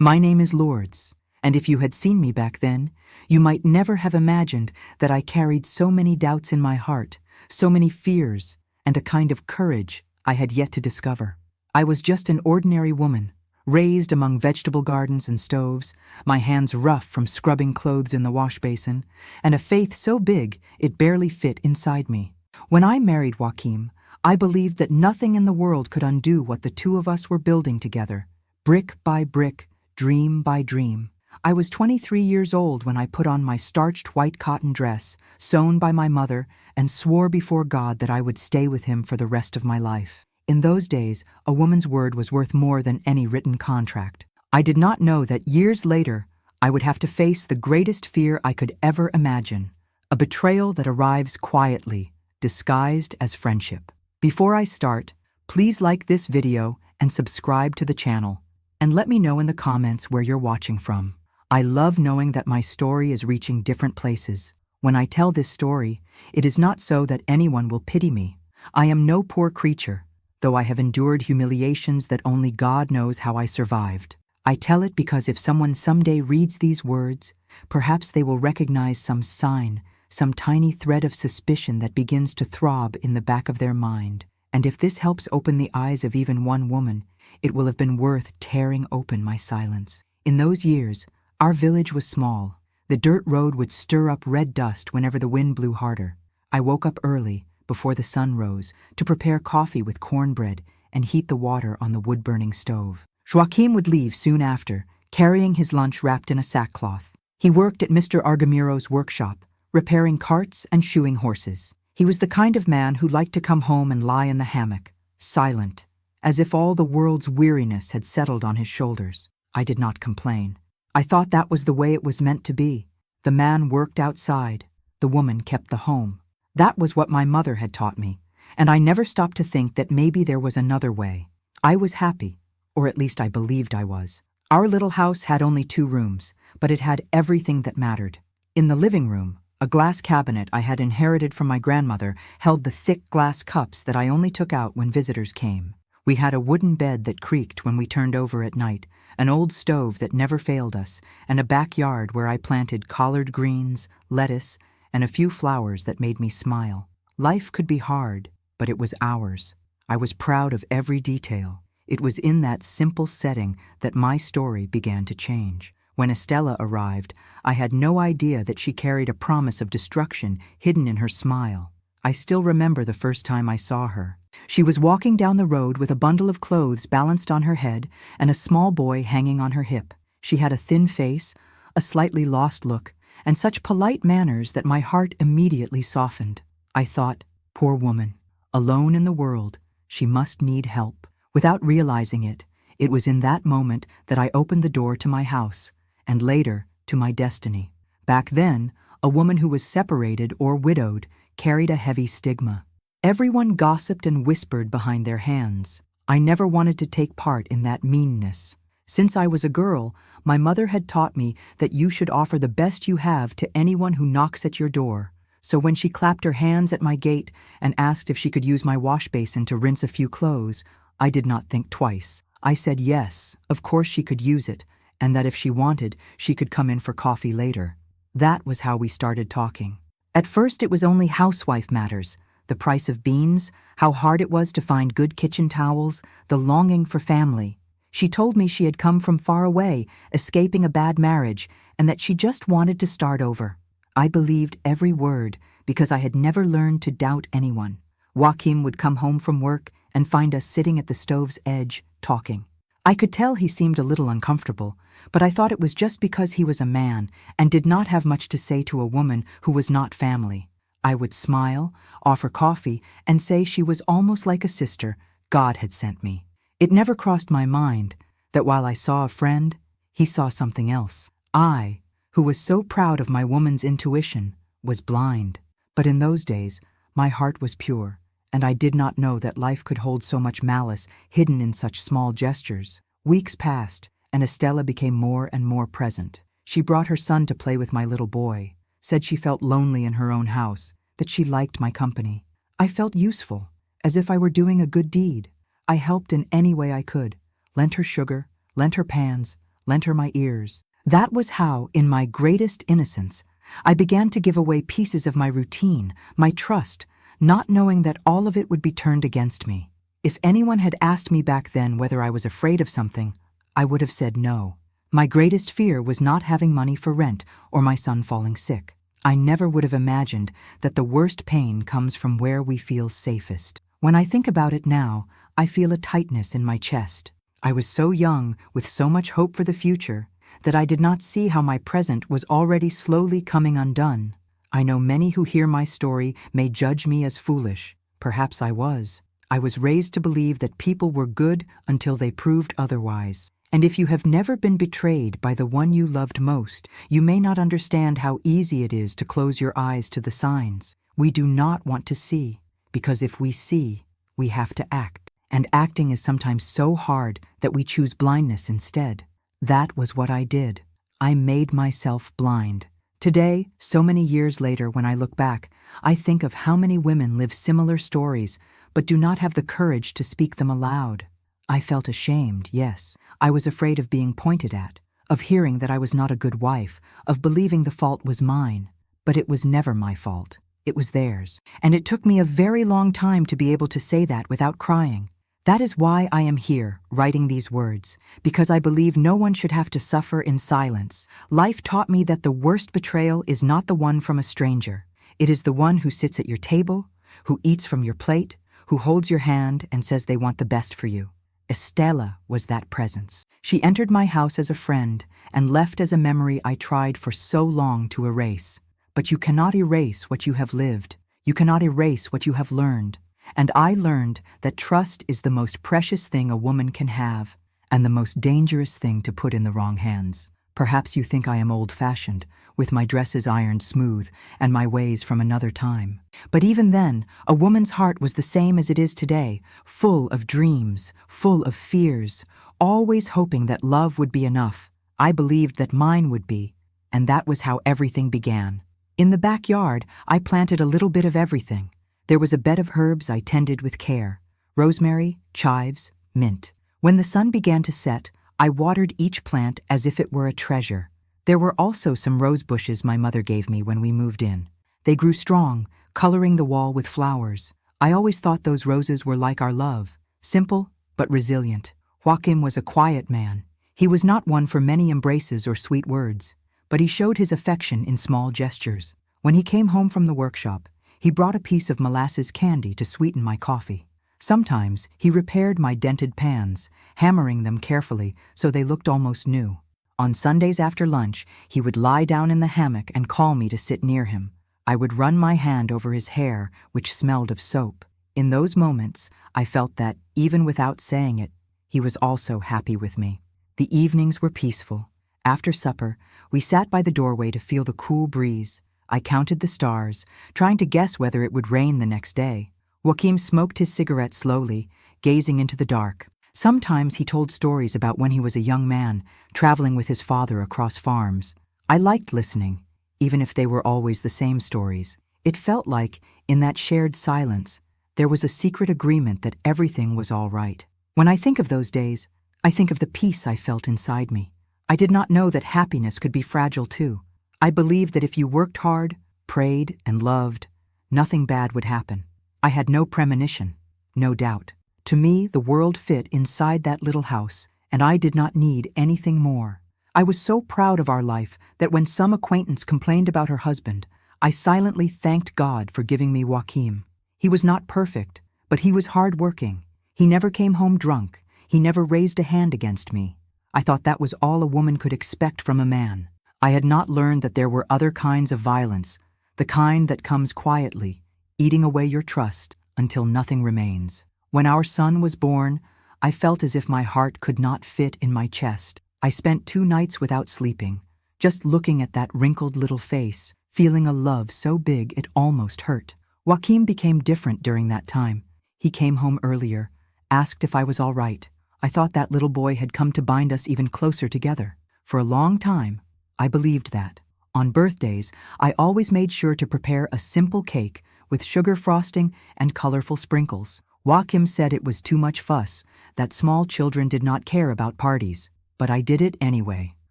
My name is Lourdes, and if you had seen me back then, you might never have imagined that I carried so many doubts in my heart, so many fears, and a kind of courage I had yet to discover. I was just an ordinary woman, raised among vegetable gardens and stoves, my hands rough from scrubbing clothes in the wash basin, and a faith so big it barely fit inside me. When I married Joaquim, I believed that nothing in the world could undo what the two of us were building together, brick by brick, dream by dream. I was 23 years old when I put on my starched white cotton dress, sewn by my mother, and swore before God that I would stay with him for the rest of my life. In those days, a woman's word was worth more than any written contract. I did not know that years later, I would have to face the greatest fear I could ever imagine, a betrayal that arrives quietly, disguised as friendship. Before I start, please like this video and subscribe to the channel, and let me know in the comments where you're watching from. I love knowing that my story is reaching different places. When I tell this story, it is not so that anyone will pity me. I am no poor creature, though I have endured humiliations that only God knows how I survived. I tell it because if someone someday reads these words, perhaps they will recognize some sign, some tiny thread of suspicion that begins to throb in the back of their mind. And if this helps open the eyes of even one woman, it will have been worth tearing open my silence. In those years, our village was small. The dirt road would stir up red dust whenever the wind blew harder. I woke up early, before the sun rose, to prepare coffee with cornbread and heat the water on the wood-burning stove. Joaquim would leave soon after, carrying his lunch wrapped in a sackcloth. He worked at Mr. Argamiro's workshop, repairing carts and shoeing horses. He was the kind of man who liked to come home and lie in the hammock, silent, as if all the world's weariness had settled on his shoulders. I did not complain. I thought that was the way it was meant to be. The man worked outside, the woman kept the home. That was what my mother had taught me, and I never stopped to think that maybe there was another way. I was happy, or at least I believed I was. Our little house had only 2 rooms, but it had everything that mattered. In the living room, a glass cabinet I had inherited from my grandmother held the thick glass cups that I only took out when visitors came. We had a wooden bed that creaked when we turned over at night, an old stove that never failed us, and a backyard where I planted collard greens, lettuce, and a few flowers that made me smile. Life could be hard, but it was ours. I was proud of every detail. It was in that simple setting that my story began to change. When Estella arrived, I had no idea that she carried a promise of destruction hidden in her smile. I still remember the first time I saw her. She was walking down the road with a bundle of clothes balanced on her head and a small boy hanging on her hip. She had a thin face, a slightly lost look, and such polite manners that my heart immediately softened. I thought, poor woman, alone in the world, she must need help. Without realizing it, it was in that moment that I opened the door to my house, and later to my destiny. Back then, a woman who was separated or widowed carried a heavy stigma. Everyone gossiped and whispered behind their hands. I never wanted to take part in that meanness. Since I was a girl, my mother had taught me that you should offer the best you have to anyone who knocks at your door. So when she clapped her hands at my gate and asked if she could use my wash basin to rinse a few clothes, I did not think twice. I said yes, of course she could use it, and that if she wanted, she could come in for coffee later. That was how we started talking. At first it was only housewife matters, the price of beans, how hard it was to find good kitchen towels, the longing for family. She told me she had come from far away, escaping a bad marriage, and that she just wanted to start over. I believed every word because I had never learned to doubt anyone. Joaquim would come home from work and find us sitting at the stove's edge, talking. I could tell he seemed a little uncomfortable, but I thought it was just because he was a man and did not have much to say to a woman who was not family. I would smile, offer coffee, and say she was almost like a sister God had sent me. It never crossed my mind that while I saw a friend, he saw something else. I, who was so proud of my woman's intuition, was blind. But in those days, my heart was pure, and I did not know that life could hold so much malice hidden in such small gestures. Weeks passed, and Estella became more and more present. She brought her son to play with my little boy, said she felt lonely in her own house, that she liked my company. I felt useful, as if I were doing a good deed. I helped in any way I could, lent her sugar, lent her pans, lent her my ears. That was how, in my greatest innocence, I began to give away pieces of my routine, my trust, not knowing that all of it would be turned against me. If anyone had asked me back then whether I was afraid of something, I would have said no. My greatest fear was not having money for rent or my son falling sick. I never would have imagined that the worst pain comes from where we feel safest. When I think about it now, I feel a tightness in my chest. I was so young, with so much hope for the future, that I did not see how my present was already slowly coming undone. I know many who hear my story may judge me as foolish. Perhaps I was. I was raised to believe that people were good until they proved otherwise. And if you have never been betrayed by the one you loved most, you may not understand how easy it is to close your eyes to the signs we do not want to see, because if we see, we have to act. And acting is sometimes so hard that we choose blindness instead. That was what I did. I made myself blind. Today, so many years later, when I look back, I think of how many women live similar stories, but do not have the courage to speak them aloud. I felt ashamed, yes. I was afraid of being pointed at, of hearing that I was not a good wife, of believing the fault was mine. But it was never my fault. It was theirs. And it took me a very long time to be able to say that without crying. That is why I am here, writing these words, because I believe no one should have to suffer in silence. Life taught me that the worst betrayal is not the one from a stranger. It is the one who sits at your table, who eats from your plate, who holds your hand and says they want the best for you. Estella was that presence. She entered my house as a friend and left as a memory I tried for so long to erase. But you cannot erase what you have lived. You cannot erase what you have learned. And I learned that trust is the most precious thing a woman can have, and the most dangerous thing to put in the wrong hands. Perhaps you think I am old-fashioned, with my dresses ironed smooth and my ways from another time. But even then, a woman's heart was the same as it is today, full of dreams, full of fears, always hoping that love would be enough. I believed that mine would be, and that was how everything began. In the backyard, I planted a little bit of everything. There was a bed of herbs I tended with care: rosemary, chives, mint. When the sun began to set, I watered each plant as if it were a treasure. There were also some rose bushes my mother gave me when we moved in. They grew strong, coloring the wall with flowers. I always thought those roses were like our love, simple but resilient. Joachim was a quiet man. He was not one for many embraces or sweet words, but he showed his affection in small gestures. When he came home from the workshop, he brought a piece of molasses candy to sweeten my coffee. Sometimes he repaired my dented pans, hammering them carefully so they looked almost new. On Sundays after lunch, he would lie down in the hammock and call me to sit near him. I would run my hand over his hair, which smelled of soap. In those moments, I felt that, even without saying it, he was also happy with me. The evenings were peaceful. After supper, we sat by the doorway to feel the cool breeze. I counted the stars, trying to guess whether it would rain the next day. Joachim smoked his cigarette slowly, gazing into the dark. Sometimes he told stories about when he was a young man, traveling with his father across farms. I liked listening, even if they were always the same stories. It felt like, in that shared silence, there was a secret agreement that everything was all right. When I think of those days, I think of the peace I felt inside me. I did not know that happiness could be fragile too. I believed that if you worked hard, prayed, and loved, nothing bad would happen. I had no premonition, no doubt. To me, the world fit inside that little house, and I did not need anything more. I was so proud of our life that when some acquaintance complained about her husband, I silently thanked God for giving me Joachim. He was not perfect, but he was hard-working. He never came home drunk. He never raised a hand against me. I thought that was all a woman could expect from a man. I had not learned that there were other kinds of violence, the kind that comes quietly, eating away your trust until nothing remains. When our son was born, I felt as if my heart could not fit in my chest. I spent 2 nights without sleeping, just looking at that wrinkled little face, feeling a love so big it almost hurt. Joachim became different during that time. He came home earlier, asked if I was all right. I thought that little boy had come to bind us even closer together. For a long time, I believed that. On birthdays, I always made sure to prepare a simple cake with sugar frosting and colorful sprinkles. Joachim said it was too much fuss, that small children did not care about parties. but I did it anyway.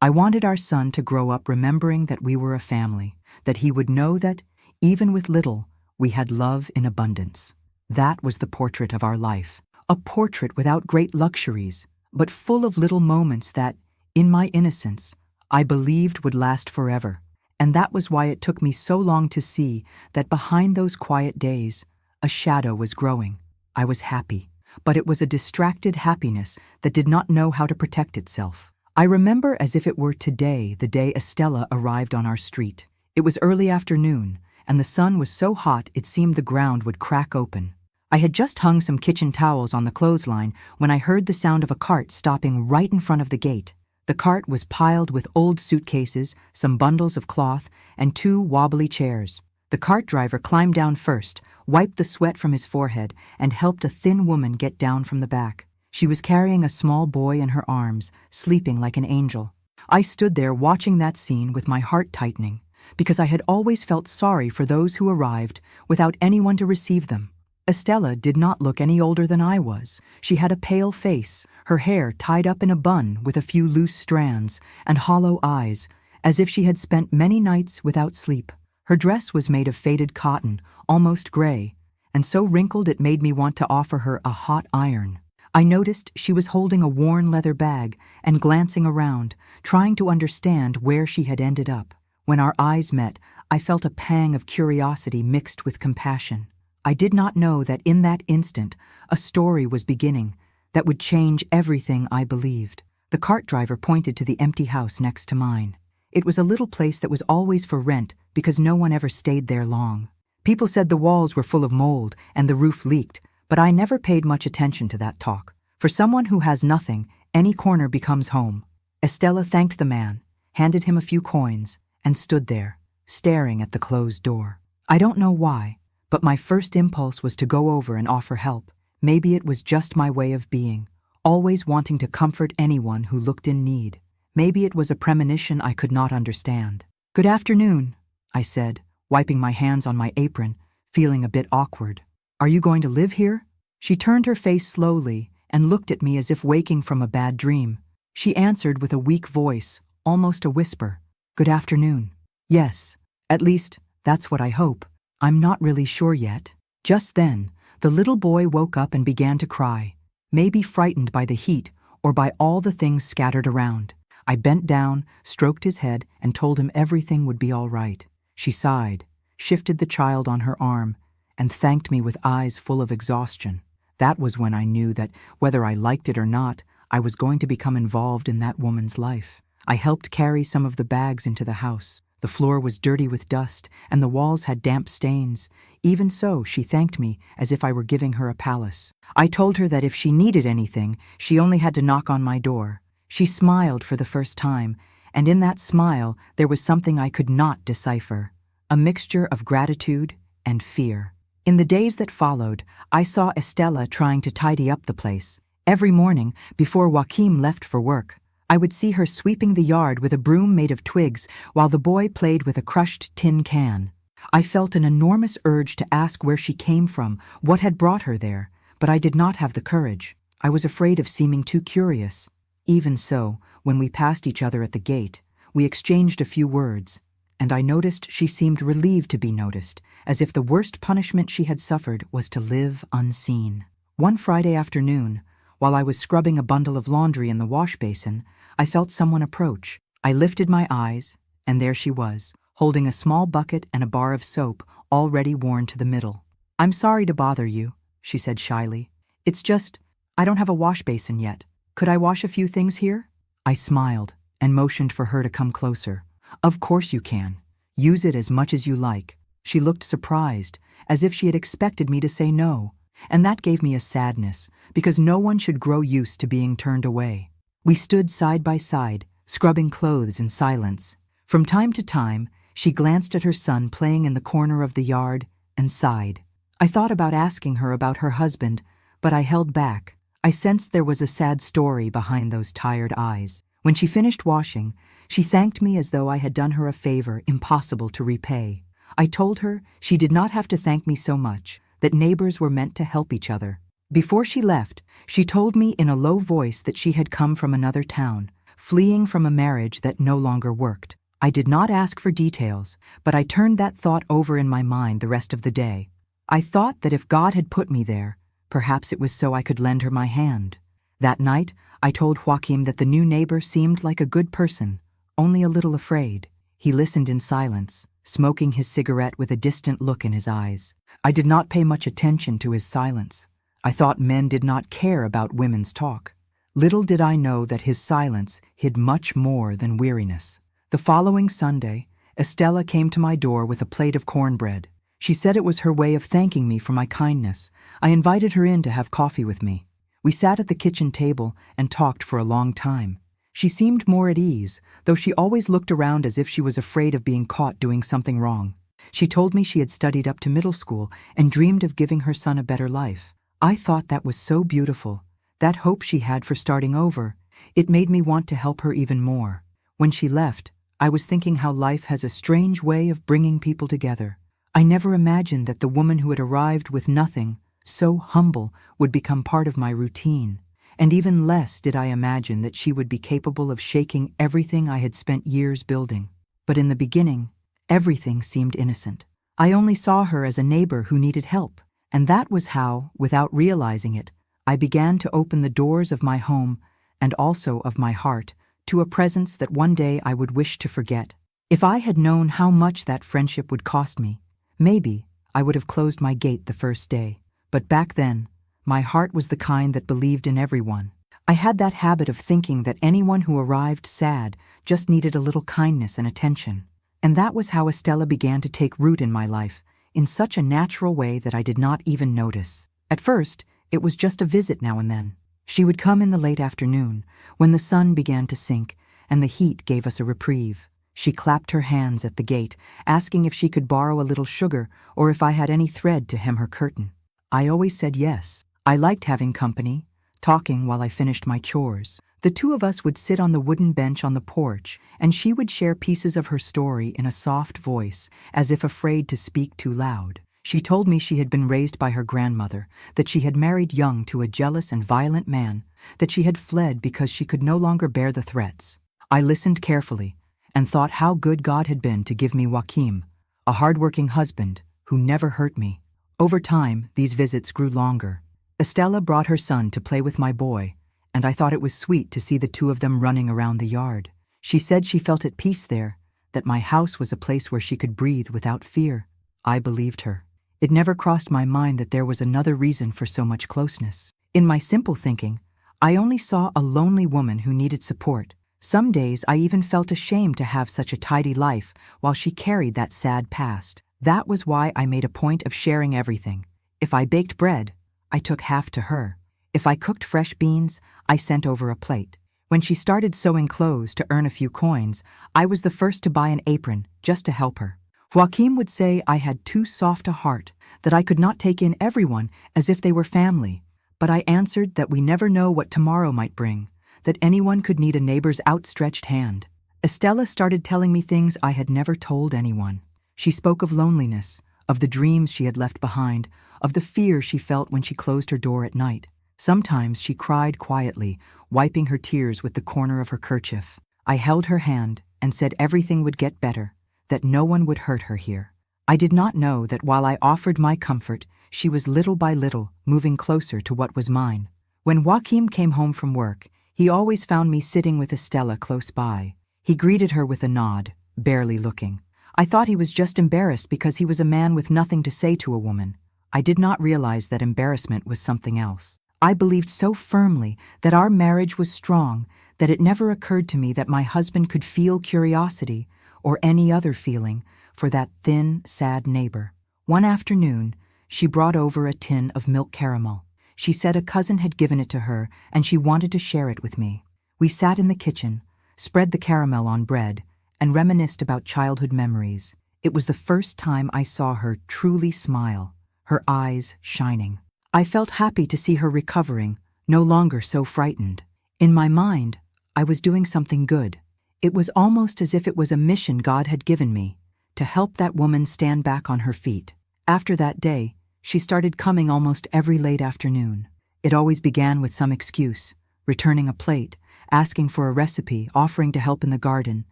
I wanted our son to grow up remembering that we were a family, that he would know that, even with little, we had love in abundance. That was the portrait of our life. A portrait without great luxuries, but full of little moments that, in my innocence, I believed would last forever. And that was why it took me so long to see that behind those quiet days, a shadow was growing. I was happy, but it was a distracted happiness that did not know how to protect itself. I remember as if it were today the day Estella arrived on our street. It was early afternoon, and the sun was so hot it seemed the ground would crack open. I had just hung some kitchen towels on the clothesline when I heard the sound of a cart stopping right in front of the gate. The cart was piled with old suitcases, some bundles of cloth, and 2 wobbly chairs. The cart driver climbed down first, wiped the sweat from his forehead, and helped a thin woman get down from the back. She was carrying a small boy in her arms, sleeping like an angel. I stood there watching that scene with my heart tightening, because I had always felt sorry for those who arrived without anyone to receive them. Estella did not look any older than I was. She had a pale face, her hair tied up in a bun with a few loose strands, and hollow eyes, as if she had spent many nights without sleep. Her dress was made of faded cotton, almost gray, and so wrinkled it made me want to offer her a hot iron. I noticed she was holding a worn leather bag and glancing around, trying to understand where she had ended up. When our eyes met, I felt a pang of curiosity mixed with compassion. I did not know that in that instant, a story was beginning that would change everything I believed. The cart driver pointed to the empty house next to mine. It was a little place that was always for rent because no one ever stayed there long. People said the walls were full of mold and the roof leaked, but I never paid much attention to that talk. For someone who has nothing, any corner becomes home. Estella thanked the man, handed him a few coins, and stood there, staring at the closed door. I don't know why, but my first impulse was to go over and offer help. Maybe it was just my way of being, always wanting to comfort anyone who looked in need. Maybe it was a premonition I could not understand. "Good afternoon," I said, wiping my hands on my apron, feeling a bit awkward. "Are you going to live here?" She turned her face slowly and looked at me as if waking from a bad dream. She answered with a weak voice, almost a whisper. "Good afternoon." "Yes, at least, that's what I hope. I'm not really sure yet." Just then, the little boy woke up and began to cry, maybe frightened by the heat or by all the things scattered around. I bent down, stroked his head, and told him everything would be all right. She sighed, shifted the child on her arm, and thanked me with eyes full of exhaustion. That was when I knew that, whether I liked it or not, I was going to become involved in that woman's life. I helped carry some of the bags into the house. The floor was dirty with dust, and the walls had damp stains. Even so, she thanked me as if I were giving her a palace. I told her that if she needed anything, she only had to knock on my door. She smiled for the first time, and in that smile there was something I could not decipher, a mixture of gratitude and fear. In the days that followed, I saw Estella trying to tidy up the place. Every morning, before Joachim left for work, I would see her sweeping the yard with a broom made of twigs while the boy played with a crushed tin can. I felt an enormous urge to ask where she came from, what had brought her there, but I did not have the courage. I was afraid of seeming too curious. Even so, when we passed each other at the gate, we exchanged a few words, and I noticed she seemed relieved to be noticed, as if the worst punishment she had suffered was to live unseen. One Friday afternoon, while I was scrubbing a bundle of laundry in the wash basin, I felt someone approach. I lifted my eyes, and there she was, holding a small bucket and a bar of soap already worn to the middle. "I'm sorry to bother you," she said shyly. "It's just, I don't have a wash basin yet. Could I wash a few things here?" I smiled and motioned for her to come closer. "Of course you can. Use it as much as you like." She looked surprised, as if she had expected me to say no, and that gave me a sadness, because no one should grow used to being turned away. We stood side by side, scrubbing clothes in silence. From time to time, she glanced at her son playing in the corner of the yard and sighed. I thought about asking her about her husband, but I held back. I sensed there was a sad story behind those tired eyes. When she finished washing, she thanked me as though I had done her a favor impossible to repay. I told her she did not have to thank me so much, that neighbors were meant to help each other. Before she left, she told me in a low voice that she had come from another town, fleeing from a marriage that no longer worked. I did not ask for details, but I turned that thought over in my mind the rest of the day. I thought that if God had put me there, perhaps it was so I could lend her my hand. That night, I told Joaquim that the new neighbor seemed like a good person, only a little afraid. He listened in silence, smoking his cigarette with a distant look in his eyes. I did not pay much attention to his silence. I thought men did not care about women's talk. Little did I know that his silence hid much more than weariness. The following Sunday, Estella came to my door with a plate of cornbread. She said it was her way of thanking me for my kindness. I invited her in to have coffee with me. We sat at the kitchen table and talked for a long time. She seemed more at ease, though she always looked around as if she was afraid of being caught doing something wrong. She told me she had studied up to middle school and dreamed of giving her son a better life. I thought that was so beautiful. That hope she had for starting over. It made me want to help her even more. When she left, I was thinking how life has a strange way of bringing people together. I never imagined that the woman who had arrived with nothing, so humble, would become part of my routine. And even less did I imagine that she would be capable of shaking everything I had spent years building. But in the beginning, everything seemed innocent. I only saw her as a neighbor who needed help. And that was how, without realizing it, I began to open the doors of my home and also of my heart to a presence that one day I would wish to forget. If I had known how much that friendship would cost me, maybe I would have closed my gate the first day. But back then, my heart was the kind that believed in everyone. I had that habit of thinking that anyone who arrived sad just needed a little kindness and attention. And that was how Estella began to take root in my life, in such a natural way that I did not even notice. At first, it was just a visit now and then. She would come in the late afternoon, when the sun began to sink and the heat gave us a reprieve. She clapped her hands at the gate, asking if she could borrow a little sugar or if I had any thread to hem her curtain. I always said yes. I liked having company, talking while I finished my chores. The two of us would sit on the wooden bench on the porch, and she would share pieces of her story in a soft voice, as if afraid to speak too loud. She told me she had been raised by her grandmother, that she had married young to a jealous and violent man, that she had fled because she could no longer bear the threats. I listened carefully and thought how good God had been to give me Joaquim, a hard-working husband who never hurt me. Over time, these visits grew longer. Estella brought her son to play with my boy, and I thought it was sweet to see the two of them running around the yard. She said she felt at peace there, that my house was a place where she could breathe without fear. I believed her. It never crossed my mind that there was another reason for so much closeness. In my simple thinking, I only saw a lonely woman who needed support. Some days I even felt ashamed to have such a tidy life while she carried that sad past. That was why I made a point of sharing everything. If I baked bread, I took half to her. If I cooked fresh beans, I sent over a plate. When she started sewing clothes to earn a few coins, I was the first to buy an apron just to help her. Joaquim would say I had too soft a heart, that I could not take in everyone as if they were family. But I answered that we never know what tomorrow might bring, that anyone could need a neighbor's outstretched hand. Estella started telling me things I had never told anyone. She spoke of loneliness, of the dreams she had left behind, of the fear she felt when she closed her door at night. Sometimes she cried quietly, wiping her tears with the corner of her kerchief. I held her hand and said everything would get better, that no one would hurt her here. I did not know that while I offered my comfort, she was little by little moving closer to what was mine. When Joaquim came home from work, he always found me sitting with Estella close by. He greeted her with a nod, barely looking. I thought he was just embarrassed because he was a man with nothing to say to a woman. I did not realize that embarrassment was something else. I believed so firmly that our marriage was strong that it never occurred to me that my husband could feel curiosity or any other feeling for that thin, sad neighbor. One afternoon, she brought over a tin of milk caramel. She said a cousin had given it to her and she wanted to share it with me. We sat in the kitchen, spread the caramel on bread, and reminisced about childhood memories. It was the first time I saw her truly smile, her eyes shining. I felt happy to see her recovering, no longer so frightened. In my mind, I was doing something good. It was almost as if it was a mission God had given me, to help that woman stand back on her feet. After that day, she started coming almost every late afternoon. It always began with some excuse, returning a plate, asking for a recipe, offering to help in the garden,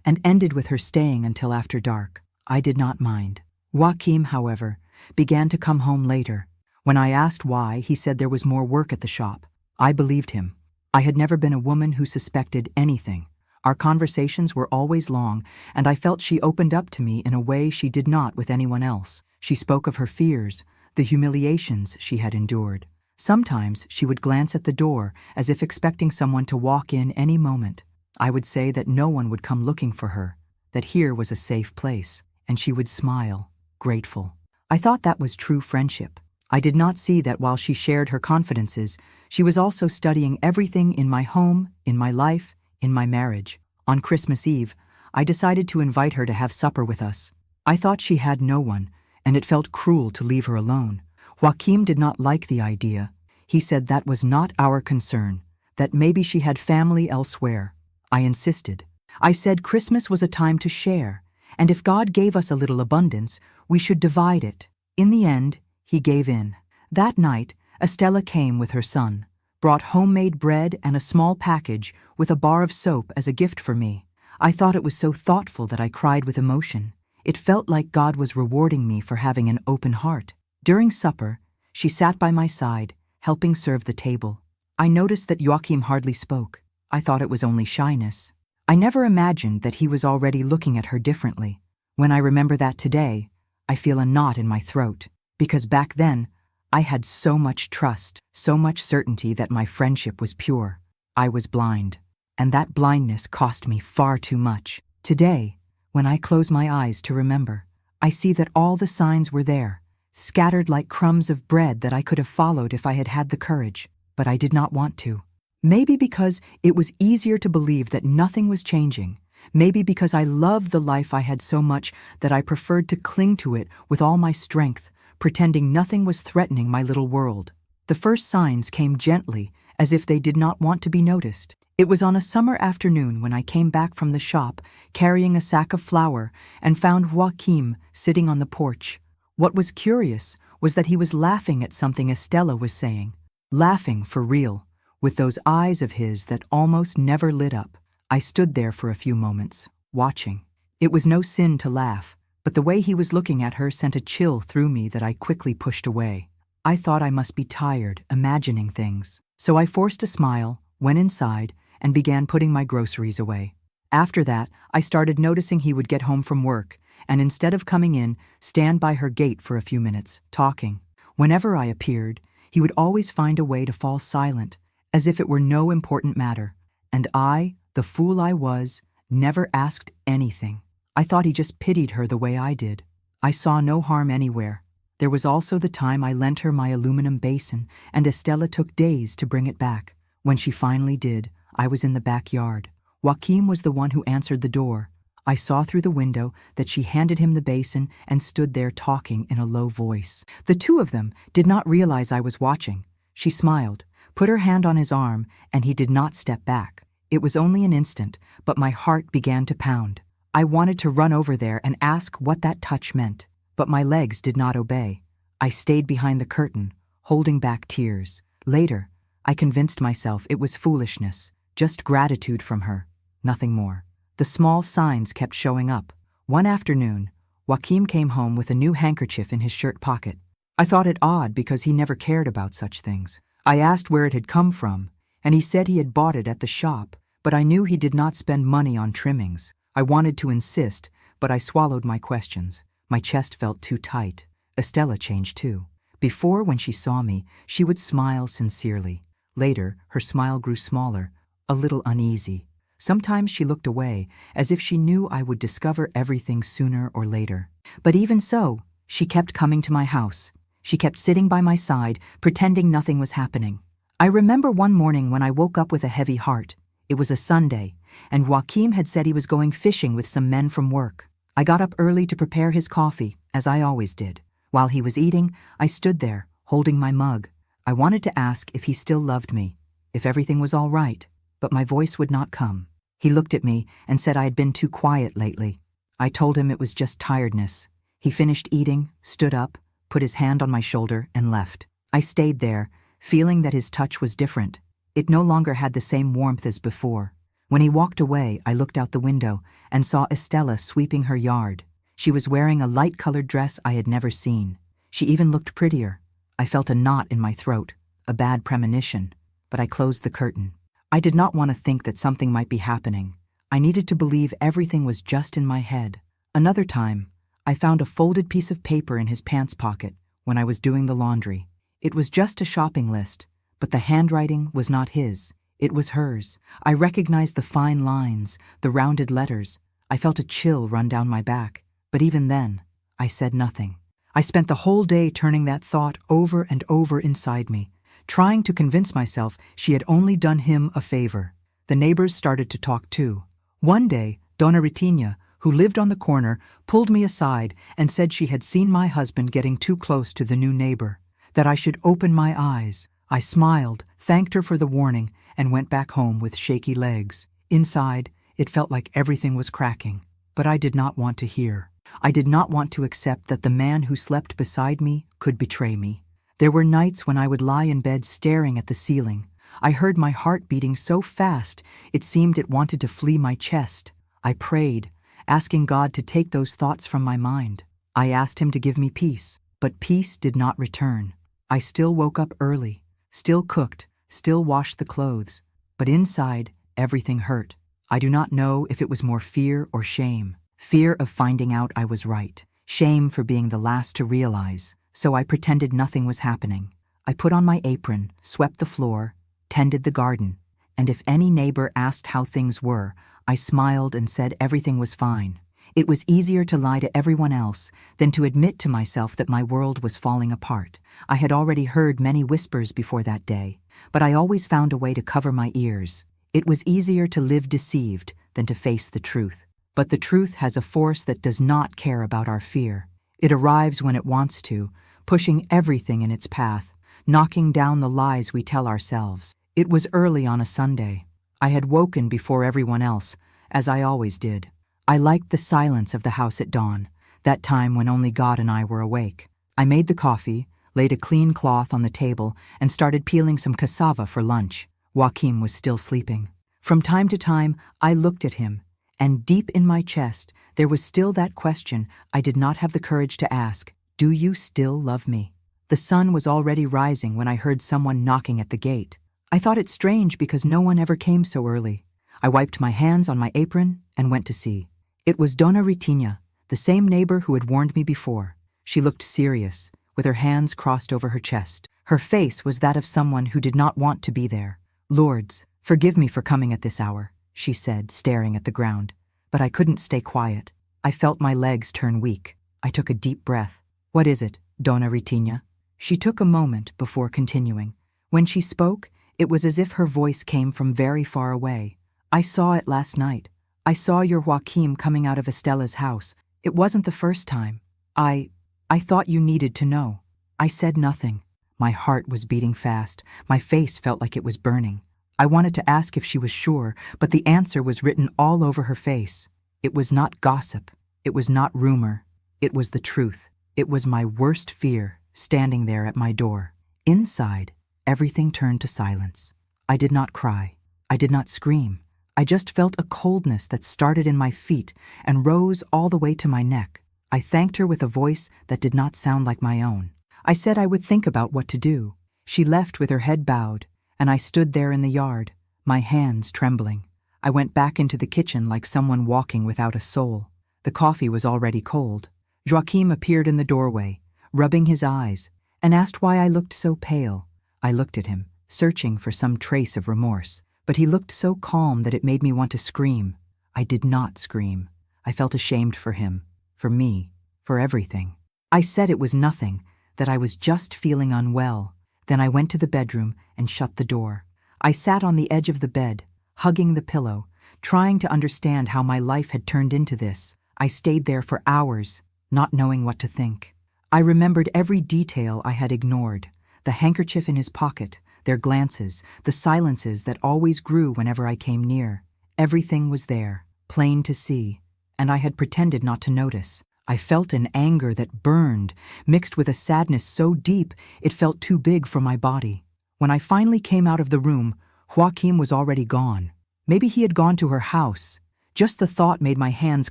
and ended with her staying until after dark. I did not mind. Joachim, however, began to come home later. When I asked why, he said there was more work at the shop. I believed him. I had never been a woman who suspected anything. Our conversations were always long, and I felt she opened up to me in a way she did not with anyone else. She spoke of her fears, the humiliations she had endured. Sometimes she would glance at the door as if expecting someone to walk in any moment. I would say that no one would come looking for her, that here was a safe place, and she would smile, grateful. I thought that was true friendship. I did not see that while she shared her confidences, she was also studying everything in my home, in my life, in my marriage. On Christmas Eve, I decided to invite her to have supper with us. I thought she had no one, and it felt cruel to leave her alone. Joachim did not like the idea. He said that was not our concern, that maybe she had family elsewhere. I insisted. I said Christmas was a time to share, and if God gave us a little abundance, we should divide it. In the end, he gave in. That night, Estella came with her son, brought homemade bread and a small package with a bar of soap as a gift for me. I thought it was so thoughtful that I cried with emotion. It felt like God was rewarding me for having an open heart. During supper, she sat by my side, helping serve the table. I noticed that Joachim hardly spoke. I thought it was only shyness. I never imagined that he was already looking at her differently. When I remember that today, I feel a knot in my throat, because back then, I had so much trust, so much certainty that my friendship was pure. I was blind, and that blindness cost me far too much. Today, when I close my eyes to remember, I see that all the signs were there, scattered like crumbs of bread that I could have followed if I had had the courage, but I did not want to. Maybe because it was easier to believe that nothing was changing. Maybe because I loved the life I had so much that I preferred to cling to it with all my strength, pretending nothing was threatening my little world. The first signs came gently, as if they did not want to be noticed. It was on a summer afternoon when I came back from the shop, carrying a sack of flour, and found Joachim sitting on the porch. What was curious was that he was laughing at something Estella was saying. Laughing for real, with those eyes of his that almost never lit up. I stood there for a few moments, watching. It was no sin to laugh, but the way he was looking at her sent a chill through me that I quickly pushed away. I thought I must be tired, imagining things. So I forced a smile, went inside, and began putting my groceries away. After that, I started noticing he would get home from work, and instead of coming in, stand by her gate for a few minutes, talking. Whenever I appeared, he would always find a way to fall silent, as if it were no important matter. And I, the fool I was, never asked anything. I thought he just pitied her the way I did. I saw no harm anywhere. There was also the time I lent her my aluminum basin, and Estella took days to bring it back. When she finally did, I was in the backyard. Joachim was the one who answered the door. I saw through the window that she handed him the basin and stood there talking in a low voice. The two of them did not realize I was watching. She smiled, put her hand on his arm, and he did not step back. It was only an instant, but my heart began to pound. I wanted to run over there and ask what that touch meant, but my legs did not obey. I stayed behind the curtain, holding back tears. Later, I convinced myself it was foolishness, just gratitude from her, nothing more. The small signs kept showing up. One afternoon, Joachim came home with a new handkerchief in his shirt pocket. I thought it odd because he never cared about such things. I asked where it had come from, and he said he had bought it at the shop, but I knew he did not spend money on trimmings. I wanted to insist, but I swallowed my questions. My chest felt too tight. Estella changed too. Before, when she saw me, she would smile sincerely. Later, her smile grew smaller, a little uneasy. Sometimes she looked away, as if she knew I would discover everything sooner or later. But even so, she kept coming to my house. She kept sitting by my side, pretending nothing was happening. I remember one morning when I woke up with a heavy heart. It was a Sunday, and Joachim had said he was going fishing with some men from work. I got up early to prepare his coffee, as I always did. While he was eating, I stood there, holding my mug. I wanted to ask if he still loved me, if everything was all right, but my voice would not come. He looked at me and said I had been too quiet lately. I told him it was just tiredness. He finished eating, stood up, put his hand on my shoulder, and left. I stayed there, feeling that his touch was different. It no longer had the same warmth as before. When he walked away, I looked out the window and saw Estella sweeping her yard. She was wearing a light-colored dress I had never seen. She even looked prettier. I felt a knot in my throat, a bad premonition, but I closed the curtain. I did not want to think that something might be happening. I needed to believe everything was just in my head. Another time, I found a folded piece of paper in his pants pocket when I was doing the laundry. It was just a shopping list, but the handwriting was not his. It was hers. I recognized the fine lines, the rounded letters. I felt a chill run down my back, but even then, I said nothing. I spent the whole day turning that thought over and over inside me, trying to convince myself she had only done him a favor. The neighbors started to talk too. One day, Donna Ritina, who lived on the corner, pulled me aside and said she had seen my husband getting too close to the new neighbor, that I should open my eyes. I smiled, thanked her for the warning, and went back home with shaky legs. Inside, it felt like everything was cracking, but I did not want to hear. I did not want to accept that the man who slept beside me could betray me. There were nights when I would lie in bed staring at the ceiling. I heard my heart beating so fast it seemed it wanted to flee my chest. I prayed, asking God to take those thoughts from my mind. I asked him to give me peace, but peace did not return. I still woke up early, still cooked, still washed the clothes, but inside, everything hurt. I do not know if it was more fear or shame. Fear of finding out I was right, shame for being the last to realize, so I pretended nothing was happening. I put on my apron, swept the floor, tended the garden, and if any neighbor asked how things were, I smiled and said everything was fine. It was easier to lie to everyone else than to admit to myself that my world was falling apart. I had already heard many whispers before that day, but I always found a way to cover my ears. It was easier to live deceived than to face the truth. But the truth has a force that does not care about our fear. It arrives when it wants to, pushing everything in its path, knocking down the lies we tell ourselves. It was early on a Sunday. I had woken before everyone else, as I always did. I liked the silence of the house at dawn, that time when only God and I were awake. I made the coffee, laid a clean cloth on the table, and started peeling some cassava for lunch. Joachim was still sleeping. From time to time, I looked at him, and deep in my chest, there was still that question I did not have the courage to ask. Do you still love me? The sun was already rising when I heard someone knocking at the gate. I thought it strange because no one ever came so early. I wiped my hands on my apron and went to see. It was Donna Ritina, the same neighbor who had warned me before. She looked serious, with her hands crossed over her chest. Her face was that of someone who did not want to be there. "Lourdes, forgive me for coming at this hour," she said, staring at the ground. But I couldn't stay quiet. I felt my legs turn weak. I took a deep breath. "What is it, Donna Ritina?" She took a moment before continuing. When she spoke, it was as if her voice came from very far away. "I saw it last night. I saw your Joachim coming out of Estella's house. It wasn't the first time. I thought you needed to know." I said nothing. My heart was beating fast. My face felt like it was burning. I wanted to ask if she was sure, but the answer was written all over her face. It was not gossip. It was not rumor. It was the truth. It was my worst fear standing there at my door. Inside, everything turned to silence. I did not cry. I did not scream. I just felt a coldness that started in my feet and rose all the way to my neck. I thanked her with a voice that did not sound like my own. I said I would think about what to do. She left with her head bowed, and I stood there in the yard, my hands trembling. I went back into the kitchen like someone walking without a soul. The coffee was already cold. Joachim appeared in the doorway, rubbing his eyes, and asked why I looked so pale. I looked at him, searching for some trace of remorse, but he looked so calm that it made me want to scream. I did not scream. I felt ashamed for him, for me, for everything. I said it was nothing, that I was just feeling unwell. Then I went to the bedroom and shut the door. I sat on the edge of the bed, hugging the pillow, trying to understand how my life had turned into this. I stayed there for hours, not knowing what to think. I remembered every detail I had ignored, the handkerchief in his pocket, their glances, the silences that always grew whenever I came near. Everything was there, plain to see, and I had pretended not to notice. I felt an anger that burned, mixed with a sadness so deep it felt too big for my body. When I finally came out of the room, Joaquim was already gone. Maybe he had gone to her house. Just the thought made my hands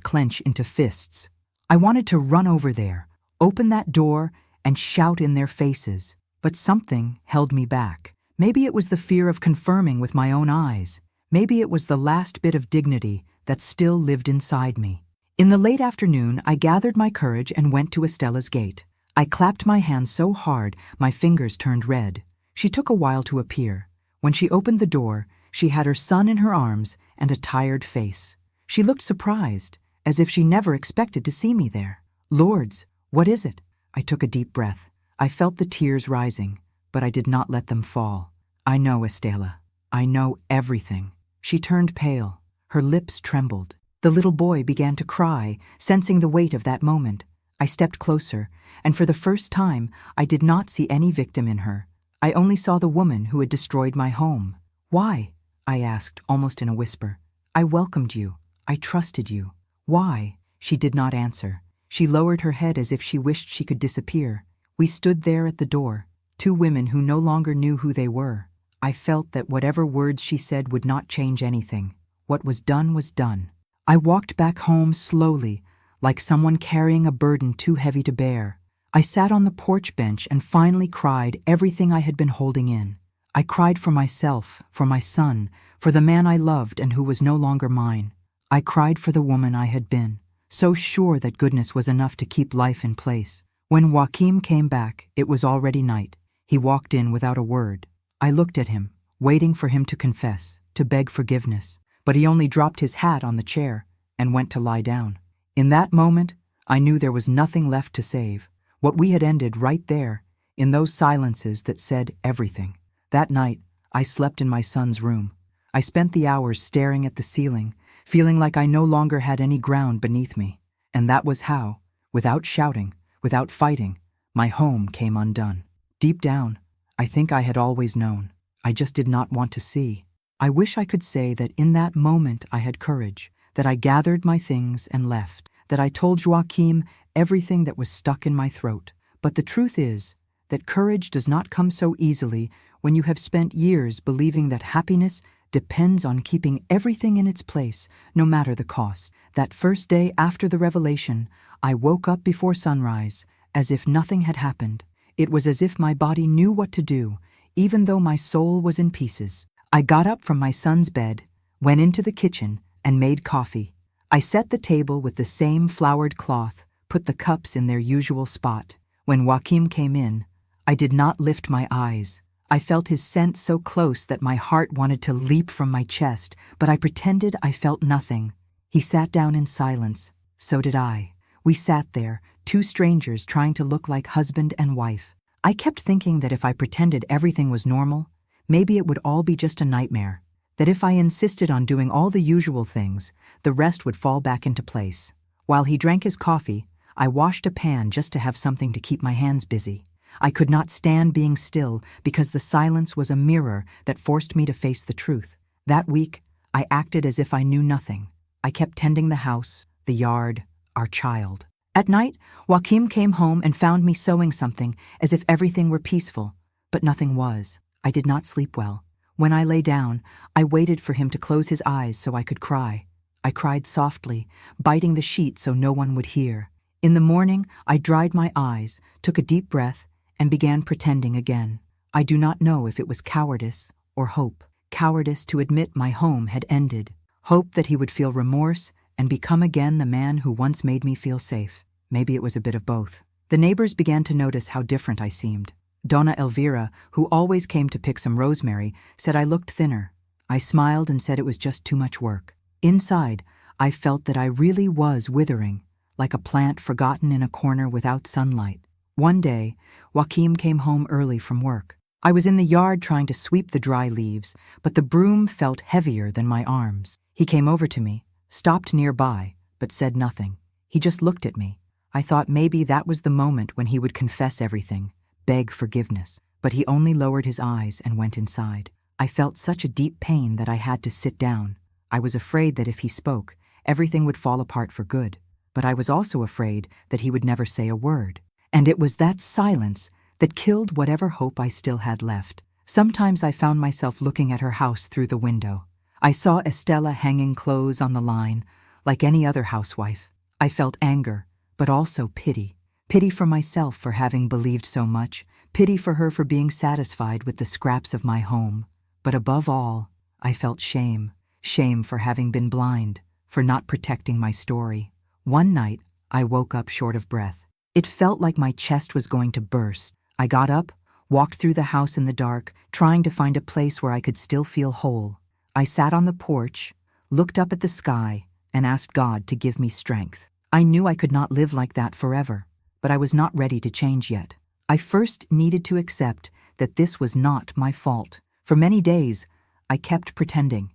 clench into fists. I wanted to run over there, open that door, and shout in their faces. But something held me back. Maybe it was the fear of confirming with my own eyes. Maybe it was the last bit of dignity that still lived inside me. In the late afternoon, I gathered my courage and went to Estella's gate. I clapped my hands so hard my fingers turned red. She took a while to appear. When she opened the door, she had her son in her arms and a tired face. She looked surprised, as if she never expected to see me there. "Lourdes, what is it?" I took a deep breath. I felt the tears rising, but I did not let them fall. "I know, Estella. I know everything." She turned pale. Her lips trembled. The little boy began to cry, sensing the weight of that moment. I stepped closer, and for the first time, I did not see any victim in her. I only saw the woman who had destroyed my home. "Why?" I asked, almost in a whisper. "I welcomed you. I trusted you. Why?" She did not answer. She lowered her head as if she wished she could disappear. We stood there at the door, two women who no longer knew who they were. I felt that whatever words she said would not change anything. What was done was done. I walked back home slowly, like someone carrying a burden too heavy to bear. I sat on the porch bench and finally cried everything I had been holding in. I cried for myself, for my son, for the man I loved and who was no longer mine. I cried for the woman I had been, so sure that goodness was enough to keep life in place. When Joaquim came back, it was already night. He walked in without a word. I looked at him, waiting for him to confess, to beg forgiveness, but he only dropped his hat on the chair and went to lie down. In that moment, I knew there was nothing left to save. What we had ended right there, in those silences that said everything. That night, I slept in my son's room. I spent the hours staring at the ceiling, feeling like I no longer had any ground beneath me. And that was how, without shouting, without fighting, my home came undone. Deep down, I think I had always known. I just did not want to see. I wish I could say that in that moment I had courage, that I gathered my things and left, that I told Joaquim everything that was stuck in my throat. But the truth is that courage does not come so easily when you have spent years believing that happiness depends on keeping everything in its place, no matter the cost. That first day after the revelation, I woke up before sunrise, as if nothing had happened. It was as if my body knew what to do, even though my soul was in pieces. I got up from my son's bed, went into the kitchen, and made coffee. I set the table with the same flowered cloth, put the cups in their usual spot. When Joaquim came in, I did not lift my eyes. I felt his scent so close that my heart wanted to leap from my chest, but I pretended I felt nothing. He sat down in silence. So did I. We sat there, two strangers trying to look like husband and wife. I kept thinking that if I pretended everything was normal, maybe it would all be just a nightmare. That if I insisted on doing all the usual things, the rest would fall back into place. While he drank his coffee, I washed a pan just to have something to keep my hands busy. I could not stand being still because the silence was a mirror that forced me to face the truth. That week, I acted as if I knew nothing. I kept tending the house, the yard, our child. At night, Joaquim came home and found me sewing something as if everything were peaceful, but nothing was. I did not sleep well. When I lay down, I waited for him to close his eyes so I could cry. I cried softly, biting the sheet so no one would hear. In the morning, I dried my eyes, took a deep breath, and began pretending again. I do not know if it was cowardice or hope. Cowardice to admit my home had ended. Hope that he would feel remorse and become again the man who once made me feel safe. Maybe it was a bit of both. The neighbors began to notice how different I seemed. Donna Elvira, who always came to pick some rosemary, said I looked thinner. I smiled and said it was just too much work. Inside, I felt that I really was withering, like a plant forgotten in a corner without sunlight. One day, Joaquim came home early from work. I was in the yard trying to sweep the dry leaves, but the broom felt heavier than my arms. He came over to me, stopped nearby, but said nothing. He just looked at me. I thought maybe that was the moment when he would confess everything, beg forgiveness, but he only lowered his eyes and went inside. I felt such a deep pain that I had to sit down. I was afraid that if he spoke, everything would fall apart for good, but I was also afraid that he would never say a word. And it was that silence that killed whatever hope I still had left. Sometimes I found myself looking at her house through the window. I saw Estella hanging clothes on the line, like any other housewife. I felt anger, but also pity. Pity for myself for having believed so much, pity for her for being satisfied with the scraps of my home. But above all, I felt shame. Shame for having been blind, for not protecting my story. One night, I woke up short of breath. It felt like my chest was going to burst. I got up, walked through the house in the dark, trying to find a place where I could still feel whole. I sat on the porch, looked up at the sky, and asked God to give me strength. I knew I could not live like that forever, but I was not ready to change yet. I first needed to accept that this was not my fault. For many days, I kept pretending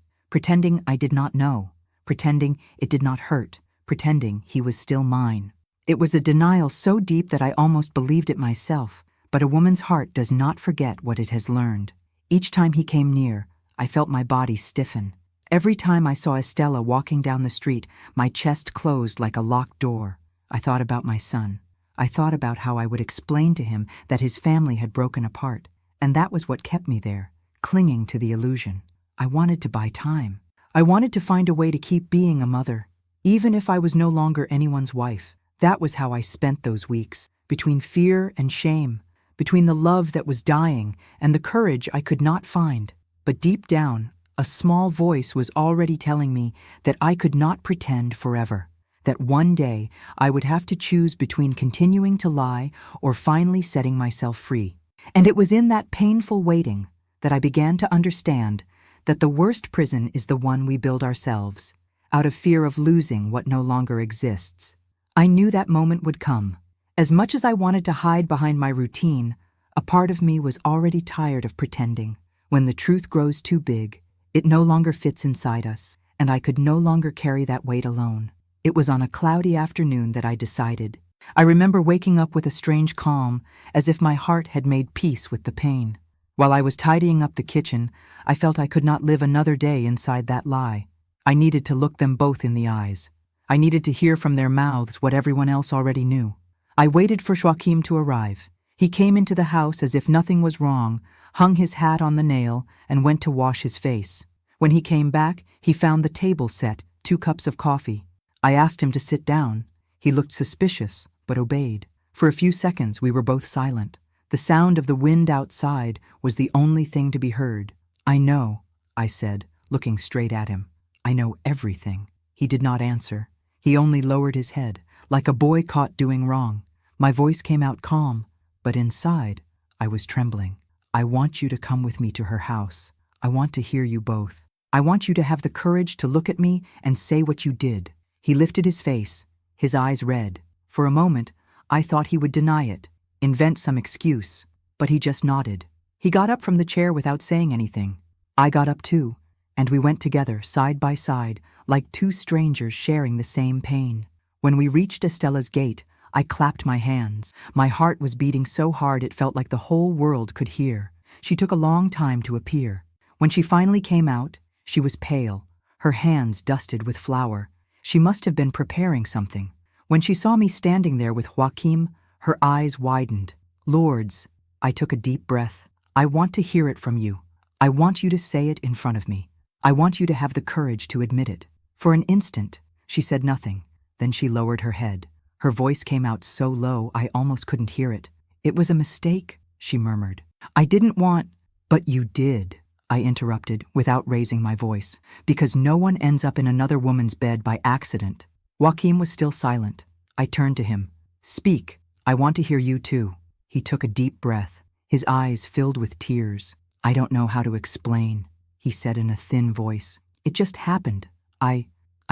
I did not know, pretending it did not hurt, pretending he was still mine. It was a denial so deep that I almost believed it myself, but a woman's heart does not forget what it has learned. Each time he came near, I felt my body stiffen. Every time I saw Estella walking down the street, my chest closed like a locked door. I thought about my son. I thought about how I would explain to him that his family had broken apart, and that was what kept me there, clinging to the illusion. I wanted to buy time. I wanted to find a way to keep being a mother, even if I was no longer anyone's wife. That was how I spent those weeks, between fear and shame, between the love that was dying and the courage I could not find. But deep down, a small voice was already telling me that I could not pretend forever, that one day I would have to choose between continuing to lie or finally setting myself free. And it was in that painful waiting that I began to understand that the worst prison is the one we build ourselves, out of fear of losing what no longer exists. I knew that moment would come. As much as I wanted to hide behind my routine, a part of me was already tired of pretending. When the truth grows too big, it no longer fits inside us, and I could no longer carry that weight alone. It was on a cloudy afternoon that I decided. I remember waking up with a strange calm, as if my heart had made peace with the pain. While I was tidying up the kitchen, I felt I could not live another day inside that lie. I needed to look them both in the eyes. I needed to hear from their mouths what everyone else already knew. I waited for Joaquim to arrive. He came into the house as if nothing was wrong, hung his hat on the nail, and went to wash his face. When he came back, he found the table set, 2 cups of coffee. I asked him to sit down. He looked suspicious, but obeyed. For a few seconds, we were both silent. The sound of the wind outside was the only thing to be heard. "I know," I said, looking straight at him. "I know everything." He did not answer. He only lowered his head, like a boy caught doing wrong. My voice came out calm, but inside, I was trembling. "I want you to come with me to her house. I want to hear you both. I want you to have the courage to look at me and say what you did." He lifted his face, his eyes red. For a moment, I thought he would deny it, invent some excuse, but he just nodded. He got up from the chair without saying anything. I got up too, and we went together, side by side, like 2 strangers sharing the same pain. When we reached Estella's gate, I clapped my hands. My heart was beating so hard it felt like the whole world could hear. She took a long time to appear. When she finally came out, she was pale, her hands dusted with flour. She must have been preparing something. When she saw me standing there with Joaquim, her eyes widened. "Lords," I took a deep breath. "I want to hear it from you. I want you to say it in front of me. I want you to have the courage to admit it." For an instant, she said nothing. Then she lowered her head. Her voice came out so low I almost couldn't hear it. "It was a mistake," she murmured. "I didn't want—" "But you did," I interrupted without raising my voice, "because no one ends up in another woman's bed by accident." Joaquim was still silent. I turned to him. "Speak. I want to hear you too." He took a deep breath. His eyes filled with tears. "I don't know how to explain," he said in a thin voice. "It just happened. I